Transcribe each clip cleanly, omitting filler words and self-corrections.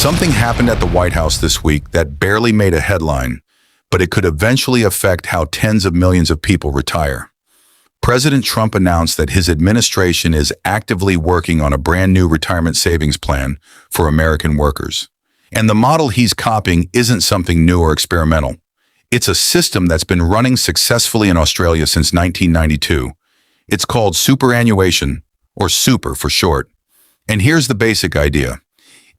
Something happened at the White House this week that barely made a headline, but it could eventually affect how tens of millions of people retire. President Trump announced that his administration is actively working on a brand new retirement savings plan for American workers. And the model he's copying isn't something new or experimental. It's a system that's been running successfully in Australia since 1992. It's called superannuation, or super for short. And here's the basic idea.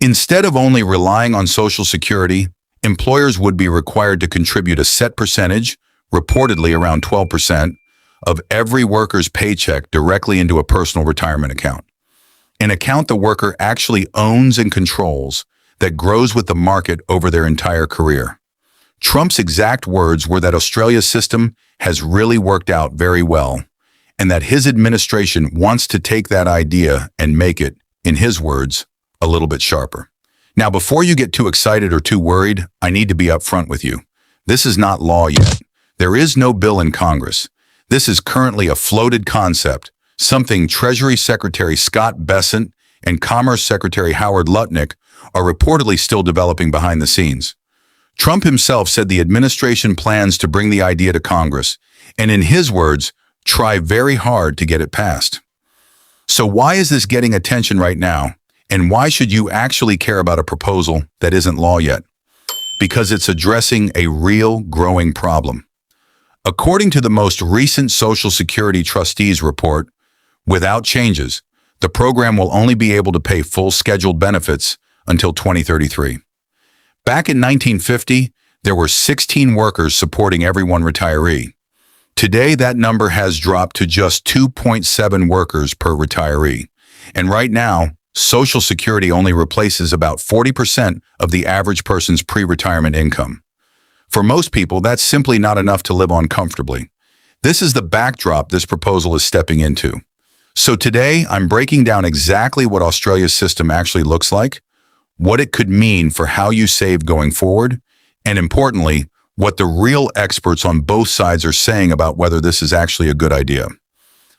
Instead of only relying on Social Security, employers would be required to contribute a set percentage, reportedly around 12%, of every worker's paycheck directly into a personal retirement account. An account the worker actually owns and controls that grows with the market over their entire career. Trump's exact words were that Australia's system has really worked out very well, and that his administration wants to take that idea and make it, in his words, a little bit sharper. Now, before you get too excited or too worried, I need to be upfront with you. This is not law yet. There is no bill in Congress. This is currently a floated concept, something Treasury Secretary Scott Bessent and Commerce Secretary Howard Lutnick are reportedly still developing behind the scenes. Trump himself said the administration plans to bring the idea to Congress, and in his words, try very hard to get it passed. So why is this getting attention right now? And why should you actually care about a proposal that isn't law yet? Because it's addressing a real growing problem. According to the most recent Social Security Trustees report, without changes, the program will only be able to pay full scheduled benefits until 2033. Back in 1950, there were 16 workers supporting every one retiree. Today, that number has dropped to just 2.7 workers per retiree. And right now, Social Security only replaces about 40% of the average person's pre-retirement income. For most people, that's simply not enough to live on comfortably. This is the backdrop this proposal is stepping into. So today, I'm breaking down exactly what Australia's system actually looks like, what it could mean for how you save going forward, and importantly, what the real experts on both sides are saying about whether this is actually a good idea.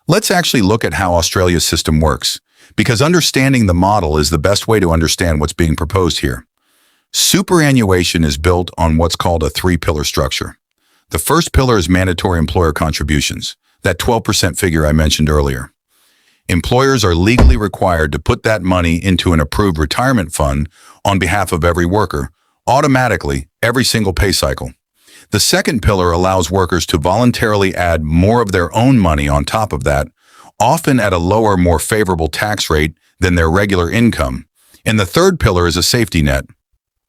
Let's actually look at how Australia's system works, because understanding the model is the best way to understand what's being proposed here. Superannuation is built on what's called a three-pillar structure. The first pillar is mandatory employer contributions, that 12% figure I mentioned earlier. Employers are legally required to put that money into an approved retirement fund on behalf of every worker, automatically, every single pay cycle. The second pillar allows workers to voluntarily add more of their own money on top of that, often at a lower, more favorable tax rate than their regular income. And the third pillar is a safety net.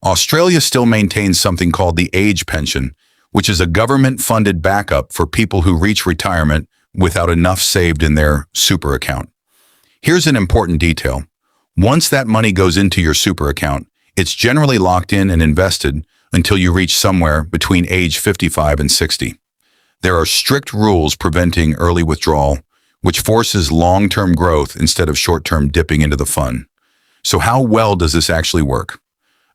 Australia still maintains something called the age pension, which is a government-funded backup for people who reach retirement without enough saved in their super account. Here's an important detail. Once that money goes into your super account, it's generally locked in and invested until you reach somewhere between age 55 and 60. There are strict rules preventing early withdrawal, which forces long-term growth instead of short-term dipping into the fund. So how well does this actually work?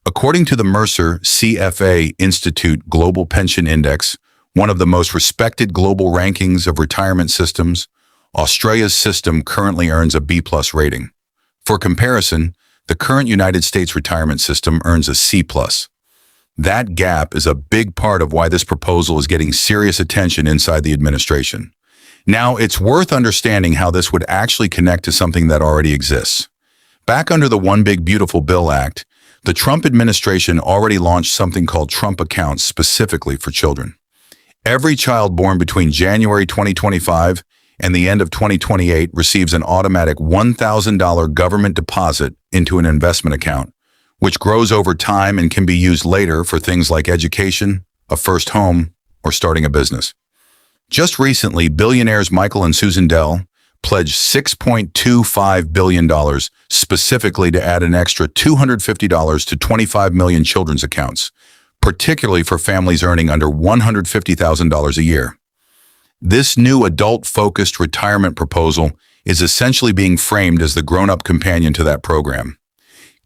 According to the Mercer CFA Institute Global Pension Index, one of the most respected global rankings of retirement systems, Australia's system currently earns a B+ rating. For comparison, the current United States retirement system earns a C+. That gap is a big part of why this proposal is getting serious attention inside the administration. Now, it's worth understanding how this would actually connect to something that already exists. Back under the One Big Beautiful Bill Act, the Trump administration already launched something called Trump accounts specifically for children. Every child born between January 2025 and the end of 2028 receives an automatic $1,000 government deposit into an investment account, which grows over time and can be used later for things like education, a first home, or starting a business. Just recently, billionaires Michael and Susan Dell pledged $6.25 billion specifically to add an extra $250 to 25 million children's accounts, particularly for families earning under $150,000 a year. This new adult-focused retirement proposal is essentially being framed as the grown-up companion to that program.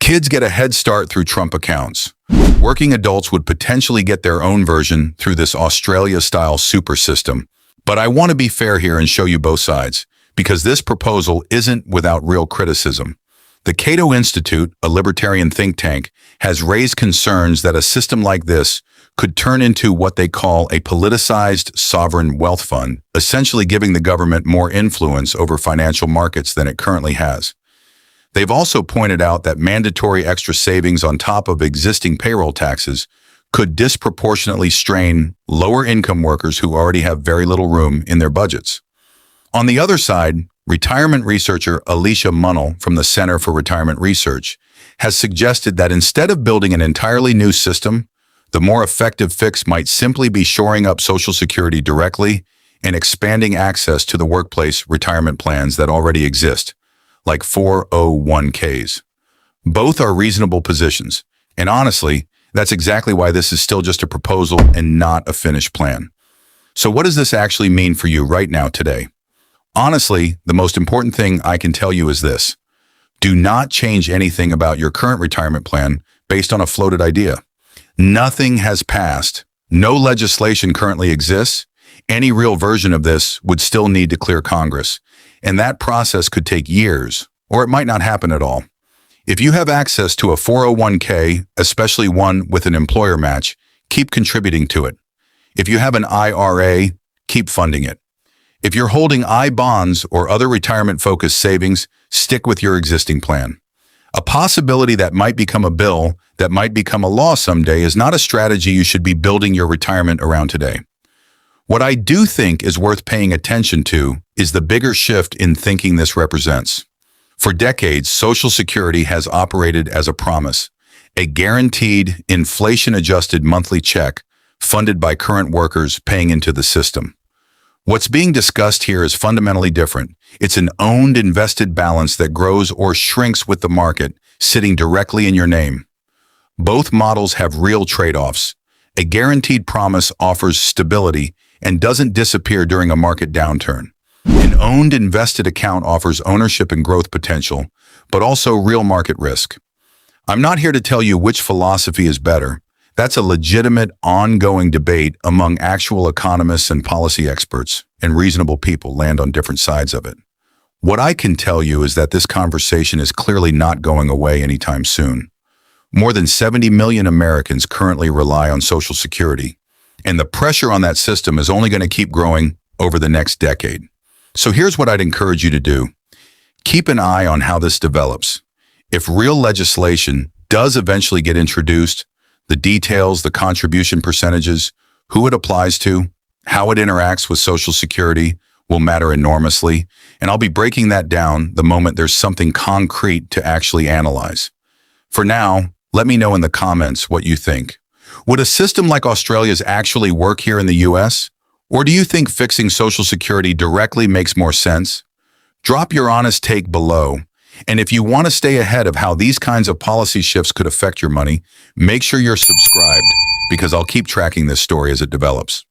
Kids get a head start through Trump accounts. Working adults would potentially get their own version through this Australia-style super system. But I want to be fair here and show you both sides, because this proposal isn't without real criticism. The Cato Institute, a libertarian think tank, has raised concerns that a system like this could turn into what they call a politicized sovereign wealth fund, essentially giving the government more influence over financial markets than it currently has. They've also pointed out that mandatory extra savings on top of existing payroll taxes could disproportionately strain lower-income workers who already have very little room in their budgets. On the other side, retirement researcher Alicia Munnell from the Center for Retirement Research has suggested that instead of building an entirely new system, the more effective fix might simply be shoring up Social Security directly and expanding access to the workplace retirement plans that already exist, like 401ks. Both are reasonable positions, and honestly, that's exactly why this is still just a proposal and not a finished plan. So what does this actually mean for you right now today? Honestly, the most important thing I can tell you is this. Do not change anything about your current retirement plan based on a floated idea. Nothing has passed. No legislation currently exists. Any real version of this would still need to clear Congress, and that process could take years, or it might not happen at all. If you have access to a 401k, especially one with an employer match, keep contributing to it. If you have an IRA, keep funding it. If you're holding I-bonds or other retirement-focused savings, stick with your existing plan. A possibility that might become a bill, that might become a law someday, is not a strategy you should be building your retirement around today. What I do think is worth paying attention to is the bigger shift in thinking this represents. For decades, Social Security has operated as a promise, a guaranteed, inflation-adjusted monthly check funded by current workers paying into the system. What's being discussed here is fundamentally different. It's an owned, invested balance that grows or shrinks with the market, sitting directly in your name. Both models have real trade-offs. A guaranteed promise offers stability and doesn't disappear during a market downturn. An owned, invested account offers ownership and growth potential, but also real market risk. I'm not here to tell you which philosophy is better. That's a legitimate, ongoing debate among actual economists and policy experts, and reasonable people land on different sides of it. What I can tell you is that this conversation is clearly not going away anytime soon. More than 70 million Americans currently rely on Social Security, and the pressure on that system is only going to keep growing over the next decade. So here's what I'd encourage you to do. Keep an eye on how this develops. If real legislation does eventually get introduced, the details, the contribution percentages, who it applies to, how it interacts with Social Security will matter enormously, and I'll be breaking that down the moment there's something concrete to actually analyze. For now, let me know in the comments what you think. Would a system like Australia's actually work here in the US? Or do you think fixing Social Security directly makes more sense? Drop your honest take below. And if you want to stay ahead of how these kinds of policy shifts could affect your money, make sure you're subscribed because I'll keep tracking this story as it develops.